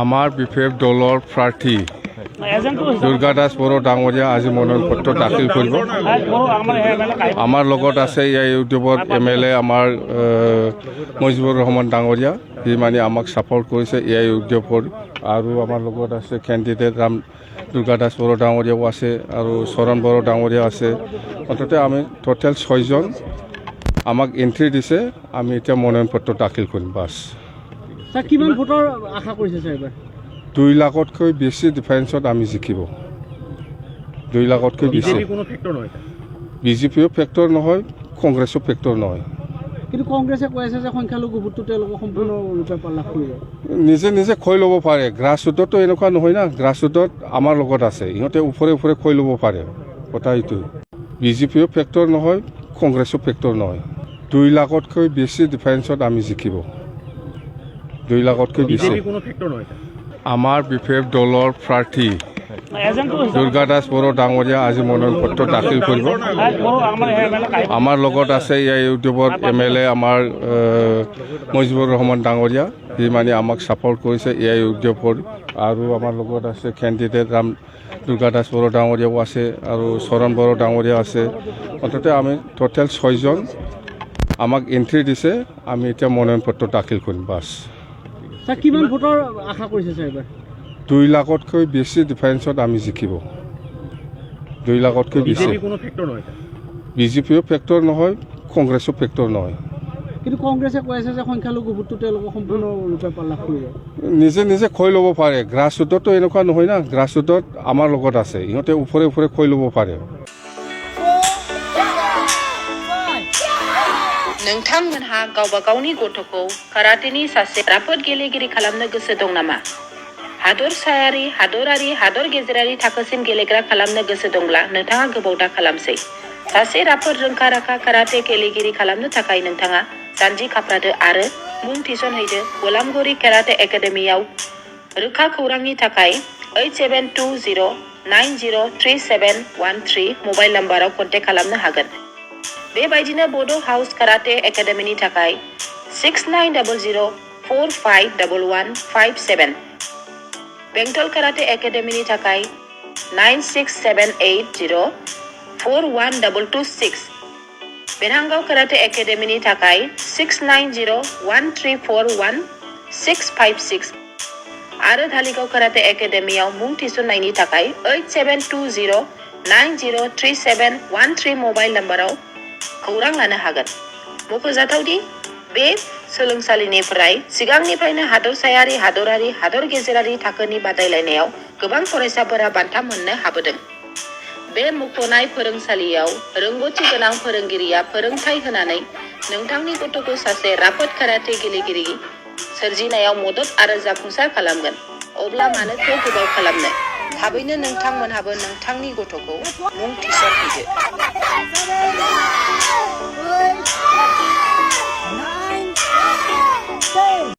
আমাৰ বিফেভ দলৰ প্ৰাৰ্থী দুৰ্গা দাস বড়ো ডাঙৰীয়া আজি মনোনয়ন পত্ৰ দাখিল কৰিব। আমাৰ লগত আছে ইয়াৰ ইউটিউবৰ MLA আমাৰ মজিবুৰ ৰহমান ডাঙৰীয়া, সি মানে আমাক ছাপৰ্ট কৰিছে ইয়াৰ ইউটিউবৰ। আৰু আমাৰ লগত আছে কেণ্ডিডেট দুৰ্গা দাস বড়ো ডাঙৰীয়াও আছে আৰু চৰণ বড়ো ডাঙৰীয়া আছে। মুঠতে আমি টোটেল 6জন আমাক এণ্ট্ৰি দিছে। আমি এতিয়া মনোনয়ন পত্ৰ দাখিল কৰিম বাছ। কিমান ভোটৰ আশা কৰিছে ছাৰ এবাৰ? 2 লাখতকৈ বেছি ডিফাৰেঞ্চত আমি জিকিব। 2 লাখতকৈ বেছি। বিজেপিও ফেক্টৰ নহয়, কংগ্ৰেছো ফেক্টৰ নহয়। কিন্তু কংগ্ৰেছে কৈ আছে যে সংখ্যালঘু ভোটটো তেওঁলোকে সম্পূৰ্ণৰূপে লাভ কৰিব। নিজে নিজে খৈ ল'ব পাৰে। গ্ৰাছ ৰুটতো এনেকুৱা নহয় না, গ্ৰাছ ৰুটত আমাৰ লগত আছে, ইহঁতে ওপৰে ওপৰে খৈ ল'ব পাৰে। কথা এইটো বিজেপিও ফেক্টৰ নহয়, কংগ্ৰেছো ফেক্টৰ নহয়। 2 লাখতকৈ বেছি ডিফাৰেঞ্চত আমি জিকিব। 2 লাখতকৈ বেছি। আমাৰ বিফেভ দলৰ প্ৰাৰ্থী দুৰ্গা দাস বড়ো ডাঙৰীয়া আজি মনোনয়ন পত্ৰ দাখিল কৰিব। আমাৰ লগত আছে ইয়াৰ ইউটিউবৰ MLA আমাৰ মজিবুৰ ৰহমান ডাঙৰীয়া, সি মানে আমাক ছাপৰ্ট কৰিছে ইয়াৰ ইউটিউবৰ। আৰু আমাৰ লগত আছে কেণ্ডিডেট দুৰ্গা দাস বড়ো ডাঙৰীয়াও আছে আৰু চৰণ বড়ো ডাঙৰীয়া আছে। মুঠতে আমি টোটেল 6জন আমাক এণ্ট্ৰি দিছে। আমি এতিয়া মনোনয়ন পত্ৰ দাখিল কৰিম বাছ। কিমান ভোটৰ আশা কৰিছে ছাৰ এবাৰ? 2 লাখতকৈ বেছি ডিফাৰেঞ্চত আমি জিকিব। 2 লাখতকৈ বেছি। বিজেপিও ফেক্টৰ নহয়, কংগ্ৰেছো ফেক্টৰ নহয়। কিন্তু কংগ্ৰেছে কৈ আছে যে সংখ্যালঘু ভোটটো তেওঁলোকে সম্পূৰ্ণৰূপে লাভ কৰিব। নিজে নিজে খৈ ল'ব পাৰে। গ্ৰাছ ৰুটতো এনেকুৱা নহয় না, গ্ৰাছ ৰুটত আমাৰ লগত আছে, ইহঁতে ওপৰে ওপৰে খৈ ল'ব পাৰে। नोंथांमोनहा गावबा गावनि गथ'खौ काराटेनि सासे राफोद गेलेगिरि खालामनो गोसो दं नामा? हादरसायारि, हादरारि, हादर गेजेरारि थाखोसिम गेलेग्रा खालामनो गोसो दंब्ला नोंथाङा गोबाव दा खालामसै। सासे राफोद रोंखा-राखा काराटे गेलेगिरि खालामनो थाखाय नोंथाङा जानजि खाफ्रादो आरो मुं थिसनहैदो गलामगुरि काराटे एकाडेमियाव। रोखा खौरांनि थाखाय 8720903713 मबाइल नाम्बाराव कन्टेक्ट खालामनो हागोन। बेबायदिनो बड' हाउस काराटे एकाडेमिनि थाखाय 6900451157, बेंटल काराटे एकाडेमिनि थाखाय 9678041226, बेरहांगाव काराटे एकाडेमिनि थाखाय 6901341656 आरो धालिगाव काराटे एकाडेमियाव मुं थिसननायनि थाखाय 8720903713 मबाइल नाम्बाराव खौरां लानो हागोन। मख'जाथावदि बे सोलोंसालिनिफ्राय सिगांनिफ्रायनो हादरसायारि, हादरारि, हादर गेजेरारि थाखोनि बादायलायनायाव गोबां फरायसाफोरा बान्था मोननो हाबोदों। बे मुंख'नाय फोरोंसालियाव रोंग'थि गोनां फोरोंगिरिया फोरोंथाय होनानै नोंथांनि गथ'खौ सासे राफोद काराटे गेलेगिरि सोरजिनायाव मदद आरो जाफुंसार खालामगोन। अब्ला मानोथो गोबाव खालामनो? थाबैनो नोंथांमोनहाबो नोंथांनि गथ'खौ मुं थिसनहैदो।